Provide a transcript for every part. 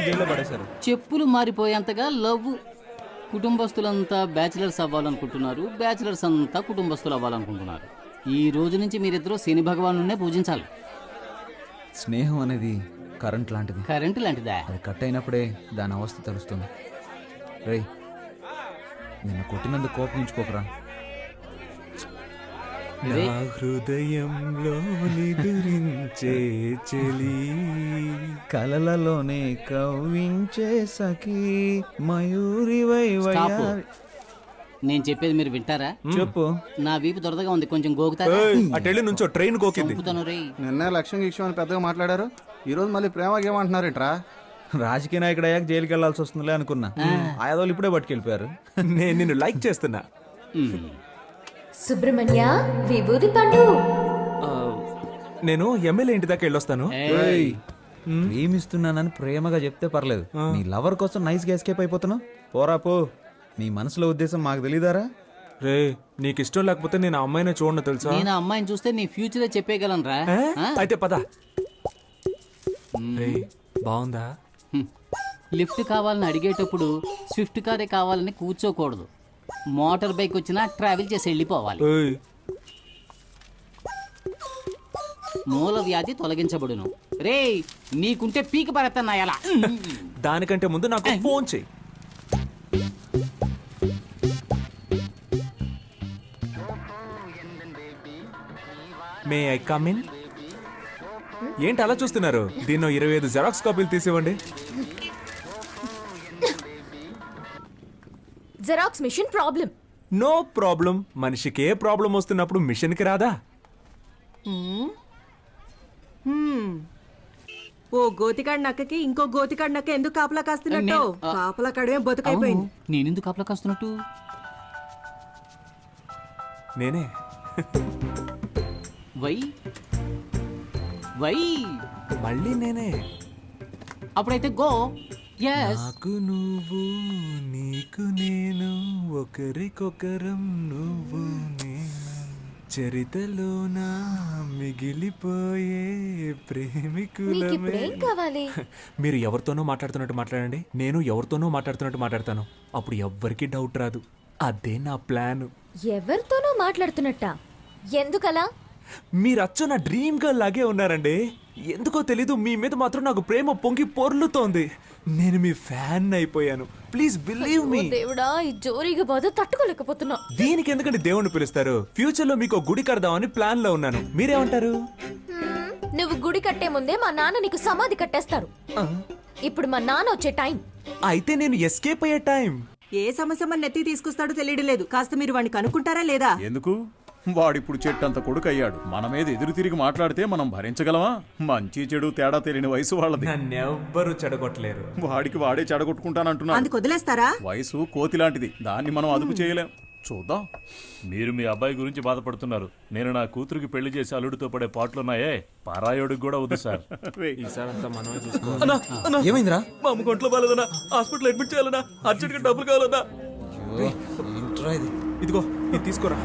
జైల్లో పడేశారు. చెప్పులు మారిపోయేంతగా లవ్. కుటుంబస్తులంతా బ్యాచిలర్స్ అవ్వాలనుకుంటున్నారు, బ్యాచిలర్స్ అంతా కుటుంబస్తులు అవ్వాలనుకుంటున్నారు. ఈ రోజు నుంచి మీరిద్దరూ శని భగవానునే పూజించాలి. స్నేహం అనేది కరెంట్ లాంటిది. కరెంటు లాంటిదా? అది కట్ అయినప్పుడే దాని అవస్థ తెలుస్తుంది. రేయ్, నిన్ను కొట్టినందుకు కోపగించుకోకరా. రే. నా హృదయంలో నిదురించే చెలి, కలలలోనే కవ్వించే సఖీ మయూరి స్టాప్. నేను చెప్పేది మీరు వింటారా? చెప్పు. నా వీపు దొరదగా ఉంది, కొంచెం గోకుతారా? అటెళ్ళి నుంచో ట్రైన్ గోకింది. చంపుతాను రే. నిన్న లక్ష్యం గిక్ష్యం అని పెద్దగా మాట్లాడారు, ఈ రోజు మళ్ళీ ప్రేమ గేమంటున్నారేంట్రా? రాజకీయ నాయకుడు అయ్యాక జైలుకి వెళ్లాల్సి వస్తుందిలే అనుకున్నా. ఆయాదోళ్ళు ఇప్పుడే పట్టుకెళ్ళిపోయారు. నేను నిన్ను లైక్ చేస్తున్నా. సుబ్రహ్మణ్య విభూది పండు. నేను ఎమ్మెల్యే ఇంటి దాకా వెళ్ళొస్తాను. ఏయ్. ప్రేమిస్తున్నానని ప్రేమగా చెప్తే పర్లేదు, నీ లవర్ కోసం నైస్ గా ఎస్కేప్ అయిపోతున్నావు. పోరా పో. నీ మనసులో ఉద్దేశం మాకు తెలీదారా? రే, నీకు ఇష్టం లేకపోతే నేను ఆ అమ్మాయిని చూడను తెలుసా? నేను ఆ అమ్మాయిని చూస్తే నీ ఫ్యూచరే చెప్పేయగలను రా. అయితే పద. రే, బాగుందా? లిఫ్ట్ కావాలని అడిగేటప్పుడు స్విఫ్ట్ కారే కావాలని కూర్చోకూడదు. మోటార్ బైక్ వచ్చినా ట్రావెల్ చేసి వెళ్ళిపోవాలి. ఏయ్, మూల వ్యాధి తొలగించబడును. రే, నీకుంటే పీకి పడతాను ఎలా? దానికంటే ముందు నాకు ఫోన్ చెయ్యి. May I come in? ఏంటి అలా చూస్తున్నారు? దీన్నో 25 జెరాక్స్ కాపీలు తీసివ్వండి. Xerox machine problem. No problem. మనిషికి ఏ ప్రాబ్లం వస్తున్నప్పుడు మిషన్కి రాదా? ఓ గోతికాడి నక్కకి ఇంకో గోతికాడి నక్క ఎందుకు కాపలా కాస్తున్నట్టు? కాపలా కాడమే బతుకైపోయింది. నేనెందుకు కాపలా కాస్తున్నట్టు? నేనే. వై వై మళ్ళీ నేనే. అప్పుడైతే గో. ఎస్. నాకు నువ్వు, నీకు నేను, ఒకరికొకరం నువ్వు నేను, చరితలోన మిగిలిపోయే ప్రేమికులమే. మీకిప్పుడేం కావాలి? మీరు ఎవరితోనో మాట్లాడుతున్నట్టు మాట్లాడండి, నేను ఎవరితోనో మాట్లాడుతున్నట్టు మాట్లాడతాను. అప్పుడు ఎవ్వరికి డౌట్ రాదు. అదే నా ప్లాన్. ఎవరితోనో మాట్లాడుతున్నట్ట? ఎందుకలా? మీరు అచ్చ నా డ్రీమ్ గర్ల్ లాగే ఉన్నారండి. ఎందుకో తెలీదు, మీ మీద మాత్రం నాకు ప్రేమ పొంగి పొర్లుతోంది. నేను మీ ఫ్యాన్ అయిపోయాను. Please believe me. దేవుడా, ఈ జోరీగా బాధ తట్టుకోలేకపోతున్నా. దీనికి ఎందుకంటే దేవుణ్ణి పిలుస్తారు? ఫ్యూచర్ లో మీకు గుడి కడదామని ప్లాన్ లో ఉన్నాను. మీరేమంటారు? నువ్వు గుడి కట్టే ముందే మా నాన్న నీకు సమాధి కట్టేస్తారు. ఇప్పుడు మా నాన్న వచ్చే టైం. అయితే నేను ఎస్కేప్ అయ్యే టైం. ఏ సమస్య మన నెత్తి తీసుకొస్తాడో తెలియడం లేదు. కాస్త మీరు వాడిని కనుక్కుంటారా లేదా? ఎందుకు? వాడిప్పుడు చెట్టంత కొడుకు అయ్యాడు. మన మీద ఎదురు తిరిగి మాట్లాడితే మనం భరించగలమా? మంచి చెడు తేడా తెలియని వయసు వాళ్ళది. నన్నెవ్వరూ చెడగొట్టలేరు. వాడికి వాడే చెడగొట్టుకుంటానంటున్నాడు. అందుకు వదిలేస్తారా? వయసు కోతి లాంటిది, దాన్ని మనం అదుపు చేయలేం. చూద్దాం. మీరు మీ అబ్బాయి గురించి బాధపడుతున్నారు. నేను నా కూతురికి పెళ్లి చేసి అల్లుడితో పడే పాటలున్నాయే, పారాయోడికి కూడా వద్దు సార్. ఈసారంతా మనమే చూసుకోవాలి. ఏమైందిరా? మా అమ్మ ఒంట్లో బాగాలేదన్నా, హాస్పిటల్ అడ్మిట్ చేయాలన్నా, అర్జెంట్ గా డబ్బులు కావాలన్నా. ఇదిగో, ఇది తీసుకోరా.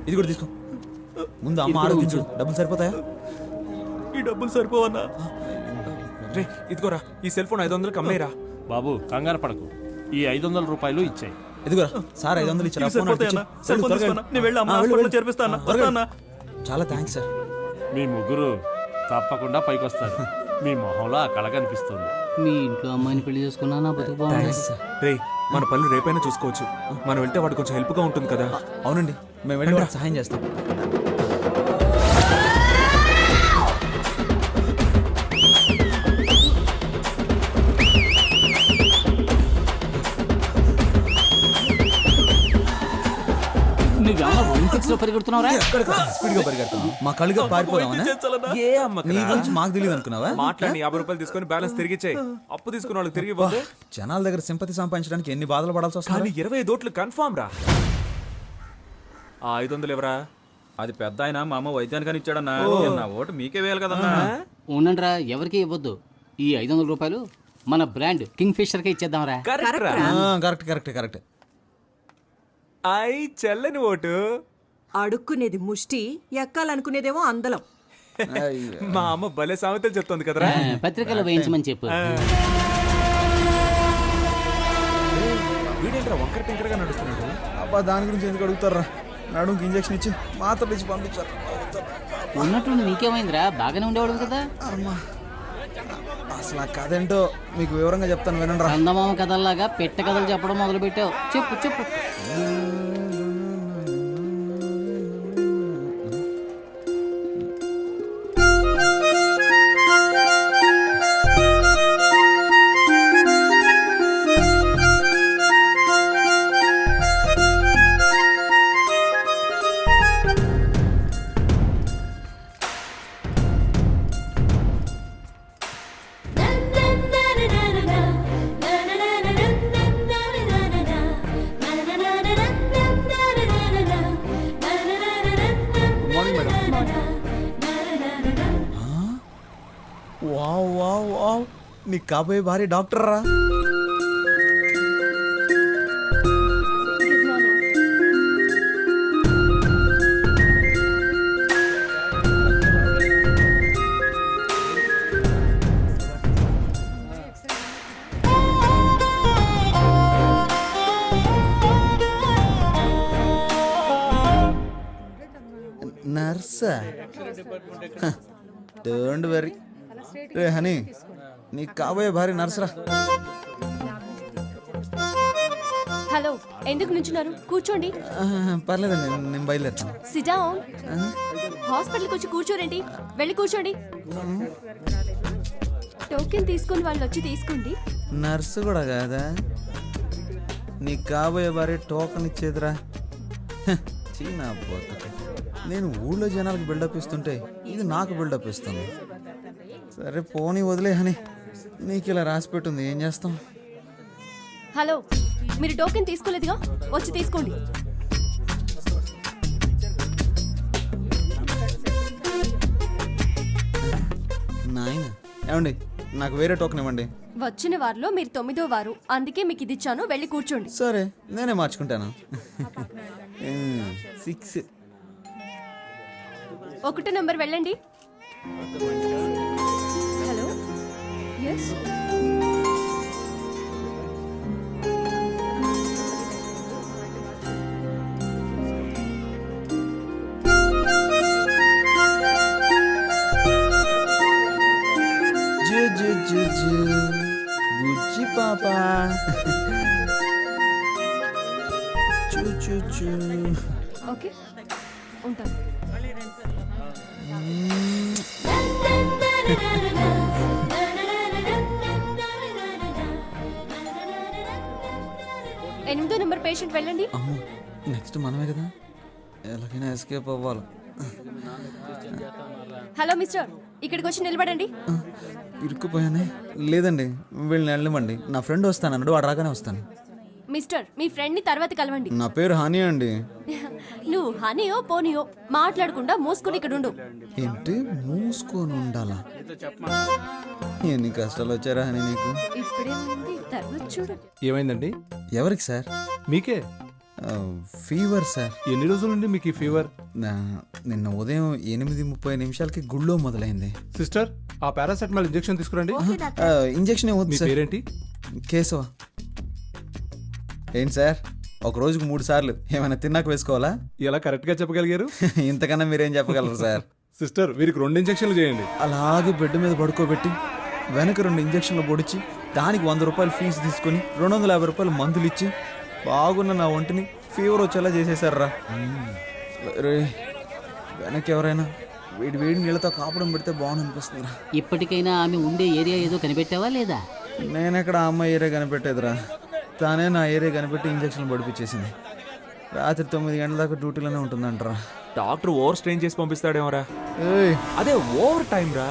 ఇది కూడా తీసుకో. ముందు అమ్మ ఆరోగించు. డబ్బులు సరిపోతాయా? ఈ డబ్బులు సరిపోవన్నా? రే, ఇదిగోరా, ఈ సెల్ ఫోన్ 500 అమ్మేరా. బాబు కంగారు పడకు, ఈ 500 రూపాయలు ఇచ్చాయి. ఇదిగోరా సార్, 500 ఇచ్చారా? ఫోన్ అడిగిచ్చి. చాలా థ్యాంక్స్ సార్. మీ ముగ్గురు తప్పకుండా పైకొస్తారు. మీ మొహంలో ఆ కళ కనిపిస్తుంది. మీ ఇంట్లో అమ్మాయిని పెళ్లి చేసుకున్నా నా బతుకు బాగుంది. రే, మన పనులు రేపైనా చూసుకోవచ్చు. మనం వెళ్తే వాడు కొంచెం హెల్ప్ గా ఉంటుంది కదా. అవునండి, మేము వెళ్ళి వాడికి సహాయం చేస్తాం. నువ్వేమన్నా ఒలింపిక్స్ లో పరిగెడుతున్నావురా? స్పీడ్ గా పరిగెడతాం. మా కళ్ళుగా పారిపోదామా? ఏ అమ్మకి నీ గురించి మాకు తెలియదు అనుకున్నావా? మాట్లాడి 50 రూపాయలు తీసుకొని బ్యాలెన్స్ తిరిగి ఇచ్చేయి. అప్పు తీసుకున్న వాళ్ళకి తిరిగి ఇవ్వదు. జనాల దగ్గర సింపతి సంపాదించడానికి ఎన్ని బాధలు పడాల్సి వస్తుంది. కానీ 25 ఓట్లు కన్ఫామ్ రా. ఆ 500 ఎవరా? అది పెద్ద ఆయన మా అమ్మ వైద్యానికని ఇచ్చాడన్నా. నా ఓటు మీకే వేయాలి కదన్నా. ఉండండిరా, ఎవరికి ఇవ్వద్దు. ఈ 500 రూపాయలు మన బ్రాండ్ కింగ్ ఫిషర్ కే ఇచ్చేద్దాంరా. Correct correct correct. ఐ చెల్లని ఓటు. అడుక్కునేది ముష్టి, ఎక్కాలనుకునేదేమో అందలం. మా అమ్మ భలే సామెతలు చెప్తోంది కదరా. పత్రికలో వేయించమని చెప్పు. వీడేంట్రా వంకర టింకరగా నడుస్తున్నాడు. అబ్బా దాని గురించి ఎందుకు అడుగుతారా? నడుముకి ఇంజక్షన్ ఇచ్చి మాత్రలు ఇచ్చి పంపించారు. ఉన్నట్టుండి నీకేమైందిరా? బాగానే ఉండేవాడు కదా. అసలు ఆ కథ ఏంటో మీకు వివరంగా చెప్తాను వినండి రా. చందమామ కథల్లాగా పెట్ట కథలు చెప్పడం మొదలు పెట్టావు. చెప్పు చెప్పు. వావ్ వావ్ వావ్, నీ కాబోయే భార్య డాక్టర్ రా. నర్సా? Don't worry. రే హనీ, నీ కాబోయే భార్య నర్సరా. హలో, ఎందుకు నుంచున్నారు? కూర్చోండి. పర్లేదండి, నేను బయలుదేరుతాను. SIT down. హాస్పిటల్కి వచ్చి కూర్చోరండి. వెళ్ళి కూర్చోండి. టోకెన్ తీసుకొని వాళ్ళు వచ్చి తీసుకోండి. నర్సు కూడా కాదా? నీ కాబోయే భార్య టోకన్ ఇచ్చేదిరా. చీనా బతుక. నేను ఊళ్ళో జనాలకు బిల్డప్ ఇస్తుంటే ఇది నాకు బిల్డప్ ఇస్తుంది. సరే పోనీ వదిలే హనీ, నీకు ఇలా రాసి పెట్టుంది, ఏం చేస్తాం. హలో, మీరు టోకెన్ తీసుకోలేదుగా, వచ్చి తీసుకోండి. నాయన ఏమండి, నాకు వేరే టోకెన్ ఇవ్వండి. వచ్చిన వారిలో మీరు 9వ వారు, అందుకే మీకు ఇది ఇచ్చాను. వెళ్ళి కూర్చోండి. సరే నేనే మార్చుకుంటాను. 6. 1 నంబర్ వెళ్ళండి. Hello, yes. బుజ్జి పాపా, చూ చూ చూ. ఓకే, ఉంటాను. ఎనిమిదో నెంబర్ పేషెంట్ వెళ్ళండి. అమ్మో, నెక్స్ట్ మనమే కదా, ఎలాగైనా ఎస్కేప్ అవ్వాలి. హలో మిస్టర్, ఇక్కడికి వచ్చి నిలబడండి. ఇరుక్కుపోయానే. లేదండి, వీళ్ళని వెళ్ళమండి. నా ఫ్రెండ్ వస్తానన్నాడు, వాడు రాగానే వస్తాను. మిస్టర్, మీ ఫ్రెండ్ ని తర్వాత కలవండి. నా పేరు హాని అండి. నువ్వు హనీయో పోనీయో మాట్లాడకుండా మూసుకుని ఇక్కడ ఉండు. ఏంటి మూసుకొని ఉండాలా? ఎన్ని కష్టాలు వచ్చారా హనీ నీకు? ఇప్పుడేమైంది, తర్వాత చూడు. ఏమైందండి? ఎవరికి సార్? మీకే. Fever sir. ఎన్ని రోజుల నుండి మీకు ఈ ఫీవర్? నిన్న ఉదయం 8:30 గుళ్ళో మొదలైంది. సిస్టర్, ఆ పారాసెటమాల్ ఇంజెక్షన్ తీసుకురండి. ఇంజెక్షన్ మీ ఏమవుతుంది సార్? పేరేంటి? కేశవ. ఏంటి సార్, ఒక రోజుకు 3 సార్లు ఏమైనా తిన్నాక వేసుకోవాలా? ఎలా కరెక్ట్ గా చెప్పగలిగారు? ఇంతకన్నా మీరేం చెప్పగలరు సార్? సిస్టర్, వీరికి 2 ఇంజెక్షన్లు చేయండి. అలాగే బెడ్ మీద పడుకోబెట్టి వెనక 2 ఇంజక్షన్లు పొడిచి దానికి 100 రూపాయలు ఫీజు తీసుకొని 250 రూపాయలు మందులు ఇచ్చి బాగున్న నా ఒంటిని ఫీవర్ వచ్చేలా చేసేసారా. రే, వెనక్కి ఎవరైనా వేడి వేడి నీళ్ళతో కాపడం పెడితే బాగుంది అనిపిస్తుందిరా. ఇప్పటికైనా ఆమె ఉండే ఏరియా ఏదో కనిపెట్టావా లేదా? నేనెక్కడ ఆ అమ్మాయి ఏరియా కనిపెట్టేదిరా, తానే నా ఏరియా కనిపెట్టి ఇంజక్షన్లు పడిపించేసింది. రాత్రి 9 గంటల దాకా డ్యూటీలోనే ఉంటుందంటరా. డాక్టర్ ఓవర్ స్ట్రెయిన్ చేసి పంపిస్తాడేమోరా. ఏయ్, అదే ఓవర్ టైం రా.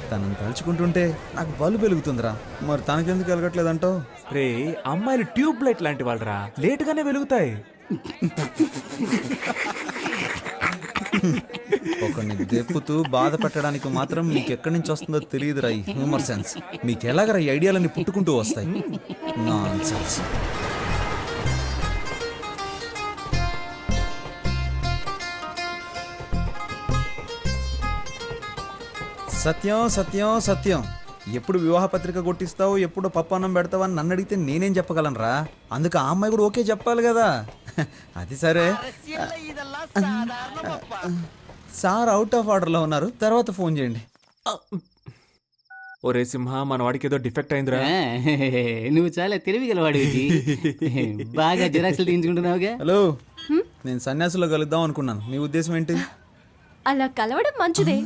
తనని తలుచుకుంటుంటే నాకు బలు వెలుగుతుందిరా. మరి తనకెందుకు వెలగట్లేదంటావు? రే, అమ్మాయిలు ట్యూబ్ లైట్ లాంటి వాళ్ళరా, లేటుగానే వెలుగుతాయి. ఒకరిని దెప్పుతూ బాధ పెట్టడానికి మాత్రం మీకు ఎక్కడి నుంచి వస్తుందో తెలియదురా ఈ హ్యూమర్ సెన్స్. మీకు ఎలాగరా ఈ ఐడియాలన్నీ పుట్టుకుంటూ వస్తాయి? నాన్సెన్స్. సత్యం సత్యం సత్యం ఎప్పుడు వివాహ పత్రిక కొట్టిస్తావు ఎప్పుడు పప్పు అన్నం పెడతావు అని నన్ను అడిగితే నేనేం చెప్పగలనురా? అందుకు ఆ అమ్మాయి కూడా ఓకే చెప్పాలి కదా. అది సరే, సార్ అవుట్ ఆఫ్ ఆర్డర్లో ఉన్నారు, తర్వాత ఫోన్ చేయండి. ఒరే సింహ, మన వాడికి ఏదో డిఫెక్ట్ అయిందిరా. ఆ, నువ్వు చాలా తెలివిగలవాడివి. బాగా జిరాక్స్లు తీయించుకుంటున్నావుగా. హలో, నేను సన్యాసులో కలుద్దాం అనుకున్నాను, మీ ఉద్దేశం ఏంటి? అలా కలవడం మంచిదే.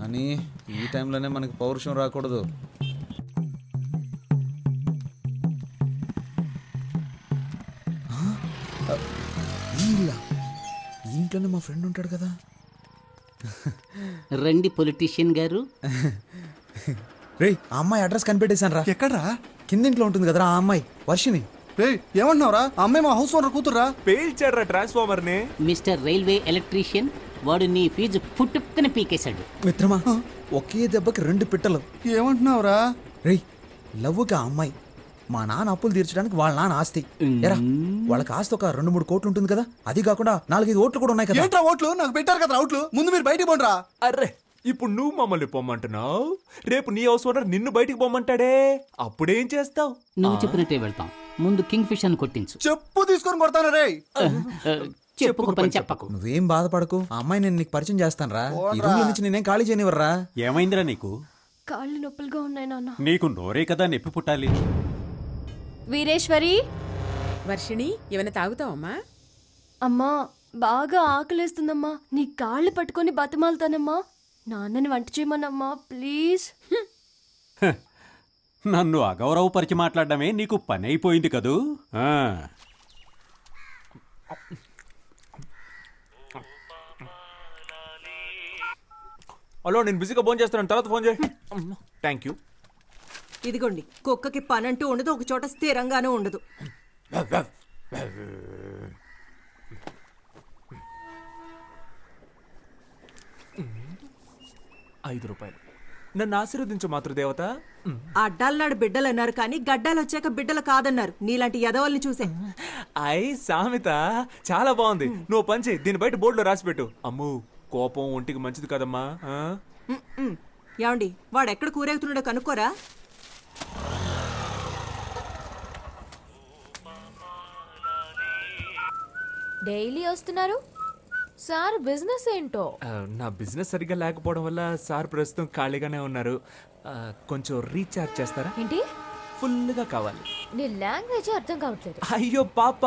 అని ఈ టైంలోనే మనకి పౌరుషం రాకూడదు. ఈ ఇంట్లోనే మా ఫ్రెండ్ ఉంటాడు కదా. రండి పొలిటీషియన్ గారు. రే, ఆ అమ్మాయి అడ్రస్ కనిపెట్టేశాను రా. ఎక్కడ్రా? కిందింట్లో ఉంటుంది కదరా ఆ అమ్మాయి, వర్షిని. రే, ఏమంటున్నావురా? అమ్మాయి మా హౌస్ ఓనర్ కూతుర్రా. పేల్చాడ్రా ట్రాన్స్ఫార్మర్ ని. మిస్టర్ రైల్వే ఎలక్ట్రీషియన్, వాడు నీ ఫీజు పుట్టుక్కని పీకేశాడు. మిత్రమా, ఒకే దెబ్బకి 2 పిట్టలు. ఏమంటున్నావురా? రేయ్, లవ్వుకి ఆ అమ్మాయి మా నాన్న అప్పులు తీర్చడానికి వాళ్ళ నాన్న ఆస్తి. ఎరా, వాళ్ళకి ఆస్తి ఒక 2-3 కోట్లు ఉంటుంది కదా. అది కాకుండా 4-5 ఓట్లు కూడా ఉన్నాయి కదా. ఏంట్రా ఓట్లు? నాకు పెట్టారు కదా అవుట్లు. ముందు మీరు బయటికి పోండ్రా. అర్రే, ఇప్పుడు నువ్వు మమ్మల్ని పొమ్మంటున్నావు, రేపు నీ హౌస్ ఓనర్ నిన్ను బయటికి పొమ్మంటాడే, అప్పుడేం చేస్తావు? నువ్వు చెప్పినట్టే వెళ్తాం. ముందు కింగ్ ఫిష్ అని కొట్టించు. చెప్పు తీసుకొని కొడతాను రే. చెప్పుకు పని చెప్పకు. నువ్వేం బాధపడకు, ఆ అమ్మాయి నేను నీకు పరిచయం చేస్తాను రా. ఈ రూమ్ నుంచి నేనేం ఖాళీ చేయనివర్రా. ఏమైందిరా నీకు? కాళ్ళు నొప్పులుగా ఉన్నాయి నాన్న. నీకు నోరే కదా నొప్పి పుట్టాలి. వీరేశ్వరి, వర్షిణి, ఏమైనా తాగుతావమ్మా? అమ్మా బాగా ఆకలేస్తుందమ్మా. నీ కాళ్ళు పట్టుకొని బతిమాలుతానమ్మా. నాన్నని వంట చేయమన్నమ్మా ప్లీజ్. నన్ను అగౌరవపరిచి మాట్లాడడమే నీకు పని అయిపోయింది కదూ. ఆ. హలో, నేను బిజీగా ఫోన్ చేస్తున్నాను, తర్వాత ఫోన్ చేయి. Thank you. ఇదిగోండి, కుక్కకి పనంటూ ఉండదు, ఒక చోట స్థిరంగానూ ఉండదు. ₹5. నన్ను ఆశీర్వదించు మాతృదేవత. అడ్డాలనాడు బిడ్డలు అన్నారు కానీ గడ్డాలు వచ్చాక బిడ్డలు కాదన్నారు. నీలాంటి యదవల్ని చూసే. సామెత చాలా బాగుంది. నువ్వు పని చేయి, దీని బయట బోర్డులో రాసి పెట్టు. అమ్ము, కోపం ఒంటికి మంచిది కదమ్మా. ఏమండి, వాడు ఎక్కడ కూరేగుతున్నాడో కనుక్కోరా. డైలీ వస్తున్నారు సార్. బిజినెస్ ఏంటో? నా బిజినెస్ సరిగ్గా లేకపోవడం వల్ల సార్ ప్రస్తుతం ఖాళీగానే ఉన్నారు. కొంచెం రీఛార్జ్ చేస్తారా? ఏంటి? ఫుల్గా కావాలి. నీ లాంగ్వేజ్ అర్థం కావట్లేదు. అయ్యో పాప,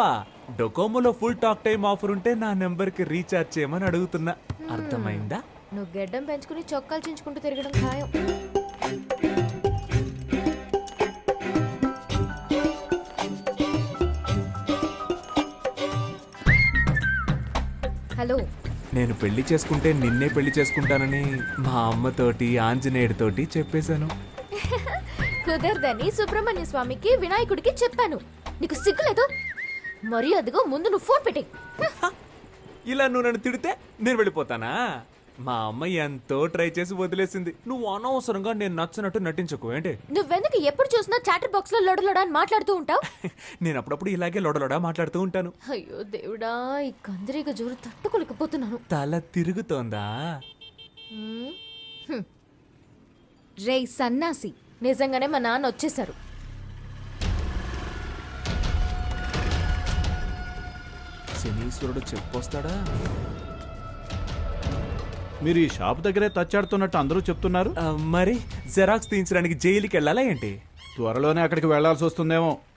డొకోమోలో ఫుల్ టాక్ టైం ఆఫర్ ఉంటే నా నెంబర్కి రీఛార్జ్ చేయమని అడుగుతున్నా. అర్థమైందా? నువ్వు గెడ్డం పెంచుకుని చొక్కాలు చించుకుంటూ తిరగడం ఖాయం. హలో, నేను పెళ్లి చేసుకుంటే నిన్నే పెళ్లి చేసుకుంటానని మా అమ్మతోటి ఆంజనేయుడితోటి చెప్పేశాను. కుదరదని సుబ్రహ్మణ్య స్వామికి వినాయకుడికి చెప్పాను. నీకు సిగ్గులేదు? మరి అదిగో ముందు నువ్వు ఫోన్ పెట్టే. ఇలా నువ్వు నన్ను తిడితే నేను వెళ్ళిపోతానా? మా అమ్మ ఎంతో ట్రై చేసి వదిలేసింది. నువ్వు అనవసరంగా నేను నచ్చినట్టు నటించకు. ఏంటి? నువ్వెందుకు ఎప్పుడు చూసినా చాటర్ బాక్స్ లో లొడలొడ అని మాట్లాడుతూ ఉంటావు? నేను అప్పుడప్పుడు ఇలాగే లొడలొడా మాట్లాడుతూ ఉంటాను. అయ్యో దేవుడా, ఈ కందిరీగ జోరు తట్టుకోలేకపోతున్నాను. తల తిరుగుతోందా? రేయ్ సన్నాసి, నిజంగానే మా నాన్న వచ్చేసారు. శనీశ్వరుడు చెప్పొస్తాడా? మీరు ఈ షాప్ దగ్గరే తచ్చాడుతున్నట్టు అందరూ చెప్తున్నారు. మరి జెరాక్స్ తీయించడానికి జైలుకి వెళ్ళాలా ఏంటి? త్వరలోనే అక్కడికి వెళ్లాల్సి వస్తుందేమో.